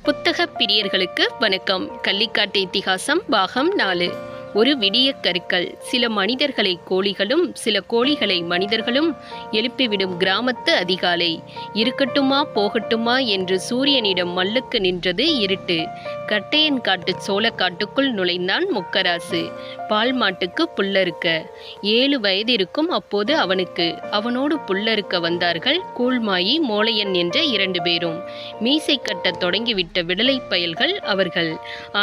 புத்தக பிரியர்களுக்கு வணக்கம். கள்ளிக்காட்டு இதிகாசம் பாகம் 4. ஒரு விடிய கருக்கள். சில மனிதர்களை கோழிகளும் சில கோழிகளை மனிதர்களும் எழுப்பிவிடும் கிராமத்து அதிகாலை. இருக்கட்டுமா போகட்டுமா என்று சூரியனிடம் மல்லுக்கு நின்றது இருட்டு. கட்டையன் காட்டு சோளக்காட்டுக்குள் நுழைந்தான் மொக்கராசு. பால் மாட்டுக்கு புல்லறுக்க 7 வயது இருக்கும் அப்போது அவனுக்கு. அவனோடு புல்லறுக்க வந்தார்கள் கூழ்மாயி மோளையன் என்ற 2 பேரும். மீசை கட்டத் தொடங்கிவிட்ட விடலை பயல்கள் அவர்கள்.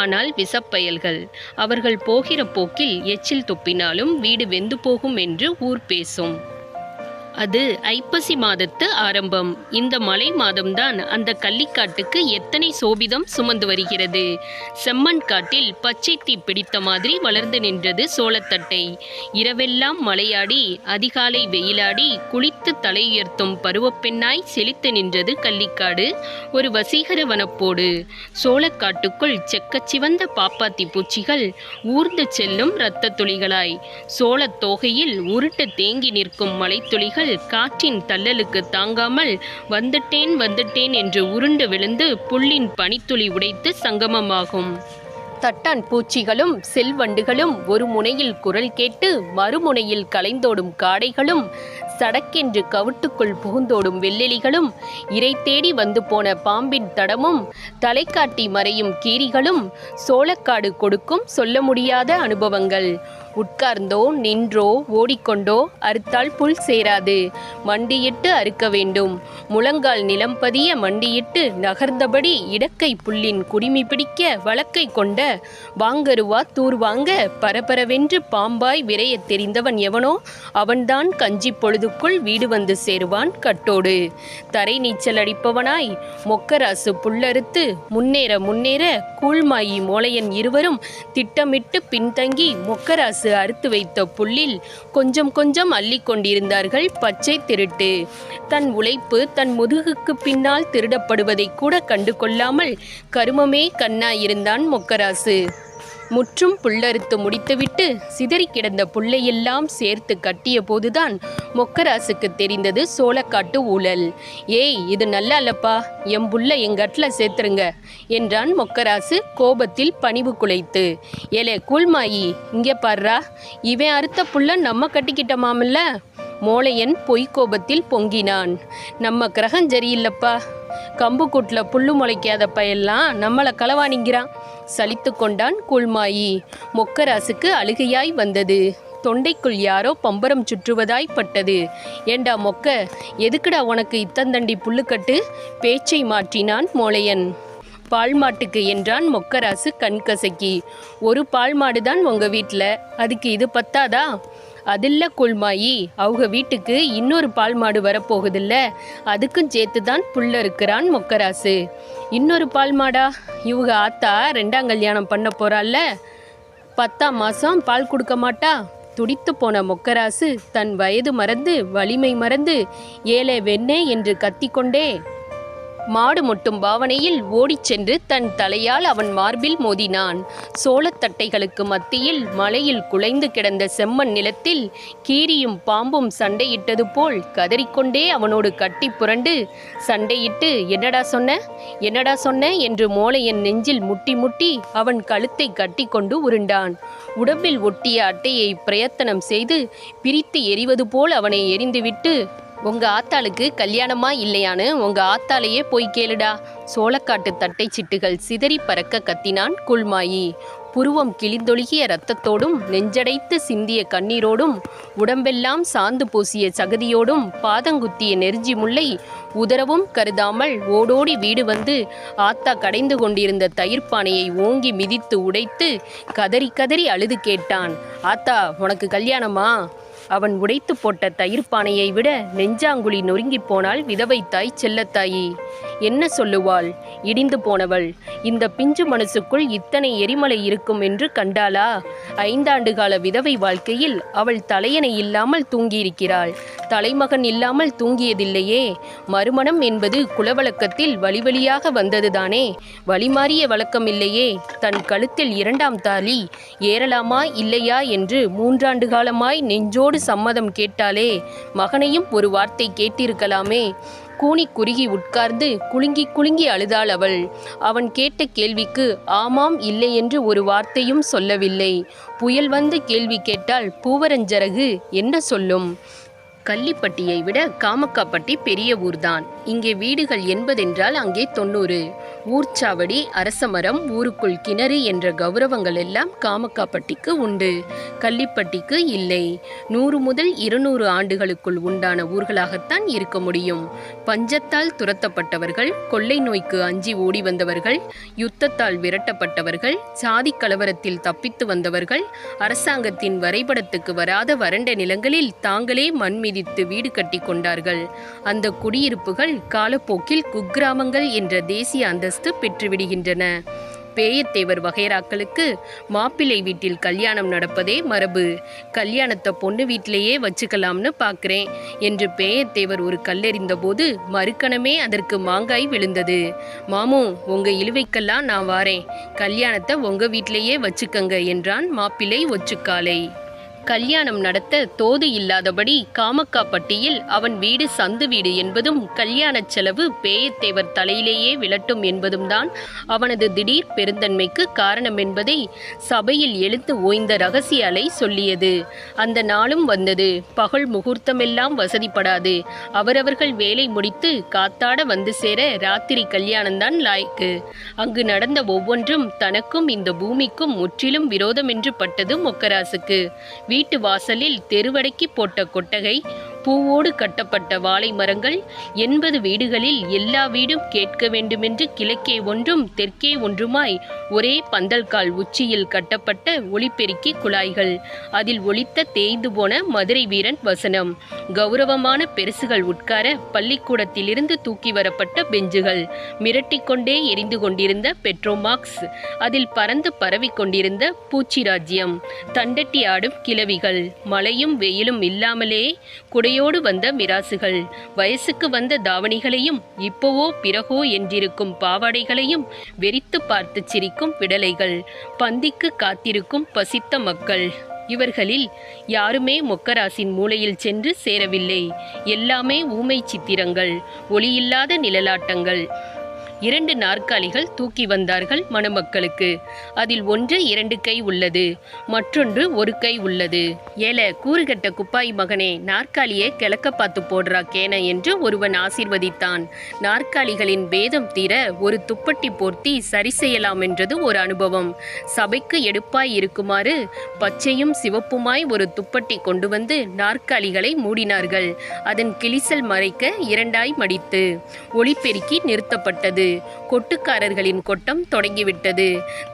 ஆனால் விஷப்பயல்கள். அவர்கள் போகிற போக்கில் எச்சில் துப்பினாலும் வீடு வெந்து போகும் என்று ஊர் பேசும். அது ஐப்பசி மாதத்து ஆரம்பம். இந்த மழை மாதம்தான் அந்த கள்ளிக்காட்டுக்கு எத்தனை சோபிதம் சுமந்து வருகிறது. செம்மண் காட்டில் பச்சை தீ பிடித்த மாதிரி வளர்ந்து நின்றது சோளத்தட்டை. இரவெல்லாம் மழையாடி அதிகாலை வெயிலாடி குளித்து தலையுயர்த்தும் பருவப்பெண்ணாய் செழித்து நின்றது கள்ளிக்காடு ஒரு வசீகர வனப்போடு. சோளக்காட்டுக்குள் செக்கச்சிவந்த பாப்பாத்தி பூச்சிகள் ஊர்ந்து செல்லும் இரத்த துளிகளாய். சோளத் தோகையில் உருட்டு தேங்கி நிற்கும் மலைத்துளிகள் காற்றின் தள்ளலுக்கு தாங்காமல் வந்துட்டேன் என்று உருண்டு விழுந்து புல்லின் பனித்துளி உடைத்து சங்கமமாகும். தட்டான் பூச்சிகளும் செல்வண்டுகளும் ஒரு முனையில் குரல் கேட்டு மறுமுனையில் கலைந்தோடும் காடைகளும் சடக்கென்று கவுட்டுக்குள் புகுந்தோடும் வெள்ளெலிகளும் இறை தேடி வந்து போன பாம்பின் தடமும் தலைக்காட்டி மறையும் கீரிகளும் சோளக்காடு கொடுக்கும் சொல்ல முடியாத அனுபவங்கள். உட்கார்ந்தோ நின்றோ ஓடிக்கொண்டோ அறுத்தால் புல் சேராது. மண்டியிட்டு அறுக்க வேண்டும். முழங்கால் நிலம் பதிய மண்டியிட்டு நகர்ந்தபடி இடக்கை புல்லின் குடிமி பிடிக்க வழக்கை கொண்ட வாங்கருவா தூர் வாங்க பரபரவென்று பாம்பாய் விரைய தெரிந்தவன் எவனோ அவன்தான் கஞ்சி பொழுதுக்குள் வீடு வந்து சேருவான் கட்டோடு. தரை நீச்சல் அடிப்பவனாய் மொக்கராசு புல்லறுத்து முன்னேற கூழ்மாயி மோளையன் இருவரும் திட்டமிட்டு பின்தங்கி மொக்கராசு அறுத்து வைத்த புல்லில் கொஞ்சம் கொஞ்சம் அள்ளி கொண்டிருந்தார்கள் பச்சை திருட்டு. தன் உழைப்பு தன் முதுகுக்கு பின்னால் திருடப்படுவதை கூட கண்டு கொள்ளாமல் கருமமே கண்ணாயிருந்தான் மொக்கராசு. முற்றும் புல்லறுத்து முடித்துவிட்டு சிதறி கிடந்த புல்லையெல்லாம் சேர்த்து கட்டிய போதுதான் மொக்கராசுக்கு தெரிந்தது சோளக்காட்டு ஊழல். ஏய், இது நல்லா இல்லப்பா, எம் புல்ல எங்கட்ல சேர்த்துருங்க என்றான் மொக்கராசு கோபத்தில் பணிவு குலைத்து. ஏலே கூழ்மாயி, இங்கே பாடுறா, இவன் அறுத்த புல்ல நம்ம கட்டிக்கிட்டமாமில்ல. மோளையன் பொய்க்கோபத்தில் பொங்கினான். நம்ம கிரகம் சரியில்லப்பா, கம்பு கூட்டில் புல்லு முளைக்காத பையெல்லாம் நம்மளை களவாணிங்கிறான். சலித்து கொண்டான் கூழ்மாயி. மொக்கராசுக்கு அழுகையாய் வந்தது. தொண்டைக்குள் யாரோ பம்பரம் சுற்றுவதாய் பட்டது. ஏண்டா மொக்க, எதுக்குடா உனக்கு இத்தந்தண்டி புல்லுக்கட்டு? பேச்சை மாற்றினான் மோளையன். பால் மாட்டுக்கு என்றான் மொக்கராசு கண்கசக்கி. ஒரு பால் மாடுதான் உங்க வீட்டில், அதுக்கு இது பத்தாதா? அதில்ல கூழ்மாயி, அவங்க வீட்டுக்கு இன்னொரு பால் மாடு வரப்போகுதில்ல, அதுக்கும் சேர்த்து தான் புல்லறுக்கிறான் மொக்கராசு. இன்னொரு பால் மாடா? இவங்க ஆத்தா 2ஆம் கல்யாணம் பண்ண போறாள்ல, 10ஆம் மாதம் பால் கொடுக்க மாட்டா? துடித்து போன மொக்கராசு தன் வயது மறந்து வலிமை மறந்து ஏலே வெண்ணே என்று கத்திக்கொண்டே மாடு முட்டும் பாவனையில் ஓடிச் சென்று தன் தலையால் அவன் மார்பில் மோதினான். சோளத்தட்டைகளுக்கு மத்தியில் மலையில் குலைந்து கிடந்த செம்மண் நிலத்தில் கீரியும் பாம்பும் சண்டையிட்டது போல் கதறிக்கொண்டே அவனோடு கட்டி புரண்டு சண்டையிட்டு என்னடா சொன்ன என்று மோளையன் நெஞ்சில் முட்டி அவன் கழுத்தை கட்டி கொண்டு உருண்டான். உடம்பில் ஒட்டிய அட்டையை பிரயத்தனம் செய்து பிரித்து எறிவது போல் அவனை எரிந்துவிட்டு, உங்க ஆத்தாளுக்கு கல்யாணமா இல்லையான்னு உங்க ஆத்தாலையே போய் கேளுடா. சோளக்காட்டு தட்டை சிட்டுகள் சிதறி பறக்க கத்தினான் கூழ்மாயி. புருவம் கிழிந்தொழுகிய இரத்தத்தோடும் நெஞ்சடைத்து சிந்திய கண்ணீரோடும் உடம்பெல்லாம் சாந்து பூசிய சகதியோடும் பாதங்குத்திய நெருஞ்சி முல்லை உதரவும் கருதாமல் ஓடோடி வீடு வந்து ஆத்தா கடைந்து கொண்டிருந்த தயிர்ப்பானையை ஓங்கி மிதித்து உடைத்து கதறி கதறி அழுது கேட்டான். ஆத்தா, உனக்கு கல்யாணமா? அவன் உடைத்து போட்ட தயிர்ப்பானையை விட நெஞ்சாங்குழி நொறுங்கி போனாள் விதவை தாய் செல்லத்தாயி. என்ன சொல்லுவாள்? இடிந்து போனவள். இந்த பிஞ்சு மனசுக்குள் இத்தனை எரிமலை இருக்கும் என்று கண்டாளா? 5 ஆண்டு கால விதவை வாழ்க்கையில் அவள் தலையணை இல்லாமல் தூங்கியிருக்கிறாள். தலைமகன் இல்லாமல் தூங்கியதில்லையே. மறுமணம் என்பது குலவழக்கத்தில் வழிவழியாக வந்ததுதானே. வழிமாறிய வழக்கம் இல்லையே. தன் கழுத்தில் 2ஆம் தாலி ஏறலாமா இல்லையா என்று 3 ஆண்டு காலமாய் நெஞ்சோடு சம்மதம் கேட்டாலே. மகனையும் ஒரு வார்த்தை கேட்டிருக்கலாமே. கூனி குறுகி உட்கார்ந்து குலுங்கி குலுங்கி அழுதாள் அவள். அவன் கேட்ட கேள்விக்கு ஆமாம் இல்லை என்று ஒரு வார்த்தையும் சொல்லவில்லை. புயல் வந்து கேள்வி கேட்டால் பூவரஞ்சரகு என்ன சொல்லும்? கள்ளிப்பட்டியை விட காமக்காப்பட்டி பெரிய ஊர்தான். இங்கே வீடுகள் 80 என்றால் அங்கே 90. ஊர்ச்சாவடி, அரசமரம், ஊருக்குள் கிணறு என்ற கௌரவங்கள் எல்லாம் காமக்காப்பட்டிக்கு உண்டு. கள்ளிப்பட்டிக்கு இல்லை. 100 முதல் 200 ஆண்டுகளுக்குள் உண்டான ஊர்களாகத்தான் இருக்க முடியும். பஞ்சத்தால் துரத்தப்பட்டவர்கள், கொள்ளை நோய்க்கு அஞ்சி ஓடி வந்தவர்கள், யுத்தத்தால் விரட்டப்பட்டவர்கள், சாதி கலவரத்தில் தப்பித்து வந்தவர்கள், அரசாங்கத்தின் வரைபடத்துக்கு வராத வறண்ட நிலங்களில் தாங்களே மண் மிதித்து வீடு கட்டி கொண்டார்கள். அந்த குடியிருப்புகள் காலப்போக்கில் குக்கிராமங்கள் என்ற தேசிய அந்தஸ்து பெற்றுவிடுகின்றன. பேயத்தேவர் வகைராக்களுக்கு மாப்பிள்ளை வீட்டில் கல்யாணம் நடப்பதே மரபு. கல்யாணத்தை பொண்ணு வீட்டிலேயே வச்சுக்கலாம்னு பார்க்குறேன் என்று பேயத்தேவர் ஒரு கல்லெறிந்த போது மறுக்கணமே அதற்கு மாங்காய் விழுந்தது. மாமு, உங்க இழுவைக்கெல்லாம் நான் வாரேன், கல்யாணத்தை உங்க வீட்டிலேயே வச்சுக்கங்க என்றான் மாப்பிள்ளை ஒச்சுக்காலை. கல்யாணம் நடத்த தோது இல்லாதபடி காமக்காப்பட்டியில் அவன் வீடு சந்து வீடு என்பதும் கல்யாணச் செலவு பேயத்தேவர் தலையிலேயே விழட்டும் என்பதும் தான் அவனது திடீர் பெருந்தன்மைக்கு காரணம் என்பதை சபையில் எழுந்து ஓய்ந்த ரகசிய அலை சொல்லியது. அந்த நாளும் வந்தது. பகல் முகூர்த்தமெல்லாம் வசதிப்படாது. அவரவர்கள் வேலை முடித்து காத்தாட வந்து சேர ராத்திரி கல்யாணம்தான் லாய்க்கு. அங்கு நடந்த ஒவ்வொன்றும் தனக்கும் இந்த பூமிக்கும் முற்றிலும் விரோதம் என்று பட்டது மொக்கராசுக்கு. வீட்டு வாசலில் தெருவடக்கி போட்ட கொட்டகை, பூவோடு கட்டப்பட்ட வாழை மரங்கள், 80 வீடுகளில் எல்லா வீடும் கேட்க வேண்டுமென்று கிழக்கே ஒன்றும் தெற்கே ஒன்றுமாய் ஒரே பந்தல்கால் உச்சியில் கட்டப்பட்ட ஒளிப்பெருக்கி குழாய்கள், அதில் ஒலித்த தேய்ந்து போன மதுரை வீரன் வசனம், கௌரவமான பெருசுகள் உட்கார பள்ளிக்கூடத்திலிருந்து தூக்கி வரப்பட்ட பெஞ்சுகள், மிரட்டிக்கொண்டே எரிந்து கொண்டிருந்த பெட்ரோமாக்ஸ், அதில் பறந்து பரவி கொண்டிருந்த பூச்சி ராஜ்யம், தண்டட்டி ஆடும் கிழவிகள், மழையும் வெயிலும் இல்லாமலே குடையோடு வந்த மிராசுகள், வயசுக்கு வந்த தாவணிகளையும் இப்போவோ பிறகோ என்றிருக்கும் பாவாடைகளையும் வெறித்து பார்த்து சிரிக்கும் விடலைகள், பந்திக்கு காத்திருக்கும் பசித்த மக்கள். இவர்களில் யாருமே மொக்கராசின் மூலையில் சென்று சேரவில்லை. எல்லாமே ஊமை சித்திரங்கள், ஒளியில்லாத நிழலாட்டங்கள். 2 நாற்காலிகள் தூக்கி வந்தார்கள் மணமக்களுக்கு. அதில் ஒன்று 2 கை உள்ளது, மற்றொன்று 1 கை உள்ளது. ஏல கூறுகட்ட குப்பாய் மகனே, நாற்காலியை கிழக்க பார்த்து போடுறா கேன என்று ஒருவன் ஆசீர்வதித்தான். நாற்காலிகளின் பேதம் தீர ஒரு துப்பட்டி போர்த்தி சரி செய்யலாம் என்றது ஒரு அனுபவம். சபைக்கு எடுப்பாய் இருக்குமாறு பச்சையும் சிவப்புமாய் ஒரு துப்பட்டி கொண்டு வந்து நாற்காலிகளை மூடினார்கள். அதன் கிளிசல் மறைக்க 2ஆய் மடித்து ஒளிப்பெருக்கி நிறுத்தப்பட்டது. கொட்டுக்காரர்களின் கொட்டம் தொடங்கிவிட்டது.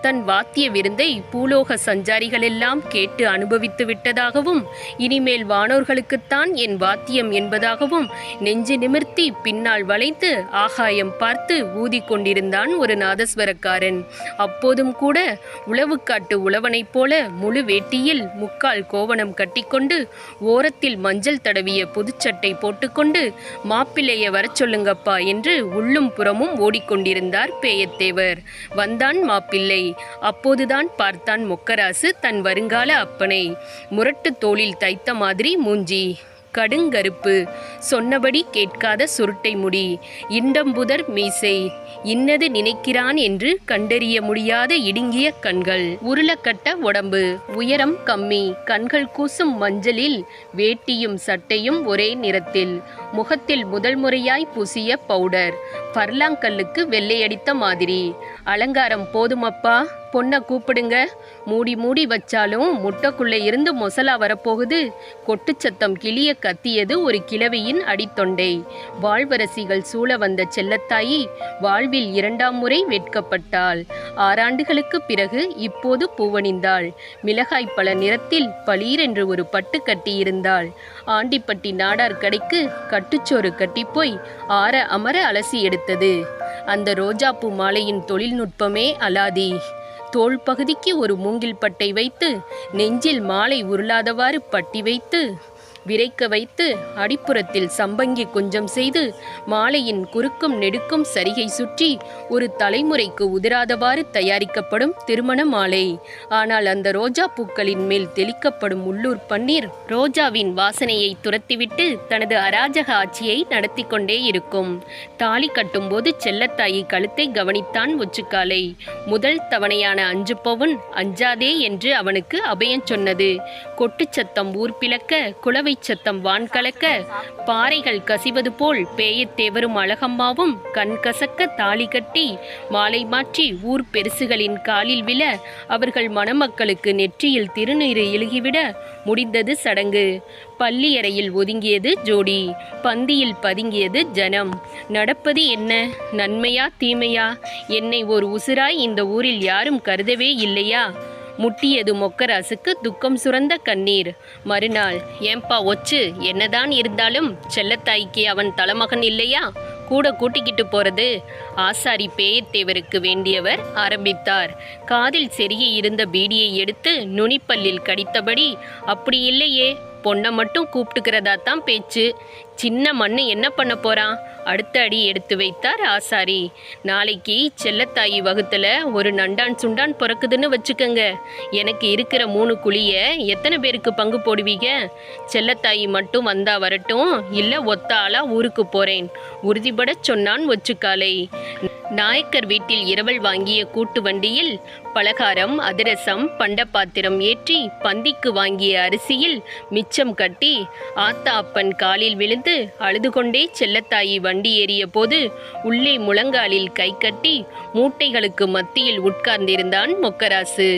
தன் வாத்திய விருந்தை பூலோக சஞ்சாரிகளெல்லாம் கேட்டு அனுபவித்து விட்டதாகவும், இனிமேல் வானோர்களுக்குத்தான் என் வாத்தியம் என்பதாகவும் நெஞ்சு நிமிர்த்தி பின்னால் வளைந்து ஆகாயம் பார்த்து ஊதி கொண்டிருந்தான் ஒரு நாதஸ்வரக்காரன். அப்போதும் கூட உளவுக்காட்டு உழவனைப் போல முழு வேட்டியில் முக்கால் கோவணம் கட்டிக்கொண்டு ஓரத்தில் மஞ்சள் தடவிய புதுச்சட்டை போட்டுக்கொண்டு மாப்பிள்ளைய வரச் சொல்லுங்கப்பா என்று உள்ளும் புறமும் ஓடிக்கொண்டிருந்தார் பேயத்தேவர். வந்தான் மாப்பிள்ளை. அப்போதுதான் பார்த்தான் மொக்கராசு தன் வருங்கால அப்பனை. முரட்டு தோளில் தைத்த மாதிரி மூஞ்சி, கடுங்கருப்பு, சொன்னபடி கேட்காத சுருட்டை முடி, இண்டம்புதர் மீசை, இன்னது நினைக்கிறான் என்று கண்டறிய முடியாத இடுங்கிய கண்கள், உருளக்கட்ட உடம்பு, உயரம் கம்மி, கண்கள் கூசும் மஞ்சளில் வேட்டியும் சட்டையும் ஒரே நிறத்தில், முகத்தில் முதல் முறையாய் பூசிய பவுடர், பர்லாங்கல்லுக்கு வெள்ளையடித்த மாதிரி. அலங்காரம் போதுமப்பா, பொண்ணை கூப்பிடுங்க. மூடி மூடி வச்சாலும் முட்டைக்குள்ளே இருந்து மொசலா வரப்போகுது. கொட்டுச்சத்தம் கிளிய கத்தியது ஒரு கிழவியின் அடித்தொண்டை. வாழ்வரசிகள் சூழ வந்த செல்லத்தாயி வாழ்வில் 2ஆம் முறை வெட்கப்பட்டாள். 6 ஆண்டுகளுக்கு பிறகு இப்போது பூவணிந்தாள். மிளகாய் பழ நிறத்தில் பளீரென்று ஒரு பட்டு கட்டியிருந்தாள். ஆண்டிப்பட்டி நாடார் கடைக்கு கட்டுச்சோறு கட்டிப்போய் ஆற அமர அலசி எடுத்தது. அந்த ரோஜாப்பூ மாலையின் தொழில்நுட்பமே அலாதி. தோள் பகுதிக்கு ஒரு மூங்கில் பட்டை வைத்து நெஞ்சில் மாலை உருளாதவாறு பட்டி வைத்து விரைக்க வைத்து அடிப்புறத்தில் சம்பங்கி கொஞ்சம் செய்து மாலையின் குறுக்கும் நெடுக்கும் சரிகை சுற்றி ஒரு தலைமுறைக்கு உதிராதவாறு தயாரிக்கப்படும் திருமண மாலை. ஆனால் அந்த ரோஜா பூக்களின் மேல் தெளிக்கப்படும் உள்ளூர் பன்னீர் ரோஜாவின் வாசனையை துரத்திவிட்டு தனது அராஜக ஆட்சியை நடத்தி கொண்டே இருக்கும். தாலி கட்டும்போது செல்லத்தாயி கழுத்தை கவனித்தான் ஒச்சுக்காலை. முதல் தவணையான 5 பவுன் அஞ்சாதே என்று அவனுக்கு அபயம் சொன்னது. கொட்டு சத்தம் ஊர் பிளக்க, குளவை சத்தம் வான் கலக்க, பாறைகள் கசிவது போல் பேயத்தேவரும் அழகம்மாவும் கண் கசக்க தாலி கட்டி மாலை மாற்றி ஊர் பெருசுகளின் காலில் விழ அவர்கள் மணமக்களுக்கு நெற்றியில் திருநீறு இழுகிவிட முடிந்தது சடங்கு. பள்ளியறையில் ஒதுங்கியது ஜோடி, பந்தியில் பதுங்கியது ஜனம். நடப்பது என்ன? நன்மையா தீமையா? என்னை ஒரு உசுராய் இந்த ஊரில் யாரும் கருதவே இல்லையா? முட்டியது மொக்கராசுக்கு துக்கம் சுரந்த கண்ணீர். மறுநாள், ஏம்பா ஒச்சு, என்னதான் இருந்தாலும் செல்லத்தாய்க்கு அவன் தலைமகன் இல்லையா? கூட கூட்டிக்கிட்டு போறது? ஆசாரி பேயத்தேவருக்கு வேண்டியவர் ஆரம்பித்தார். காதில் செருகி இருந்த பீடியை எடுத்து நுனிப்பல்லில் கடித்தபடி, அப்படி இல்லையே, பொண்ணை மட்டும் கூப்பிட்டுக்கிறதா தான் பேச்சு. சின்ன மண்ணு என்ன பண்ண போறான்? அடுத்த அடி எடுத்து வைத்தார் ஆசாரி. நாளைக்கு செல்லத்தாயி வகுத்துல ஒரு நண்டான் சுண்டான் பிறக்குதுன்னு வச்சுக்கோங்க. எனக்கு இருக்கிற 3 குழிய எத்தனை பேருக்கு பங்கு போடுவீங்க? செல்லத்தாயி மட்டும் வந்தா வரட்டும், இல்ல ஒத்த ஆளா ஊருக்கு போறேன், உறுதிபட சொன்னான் ஒச்சுக்காலை. நாயக்கர் வீட்டில் இரவல் வாங்கிய கூட்டு வண்டியில் பலகாரம், அதிரசம், பண்டப்பாத்திரம் ஏற்றி பந்திக்கு வாங்கிய அரிசியில் மிச்சம் கட்டி ஆத்தா அப்பன் காலில் விழுந்து அழுது கொண்டே செல்லத்தாயி வண்டி ஏறிய போது உள்ளே முழங்காலில் கை கட்டி மூட்டைகளுக்கு மத்தியில் உட்கார்ந்திருந்தான் மொக்கராசு.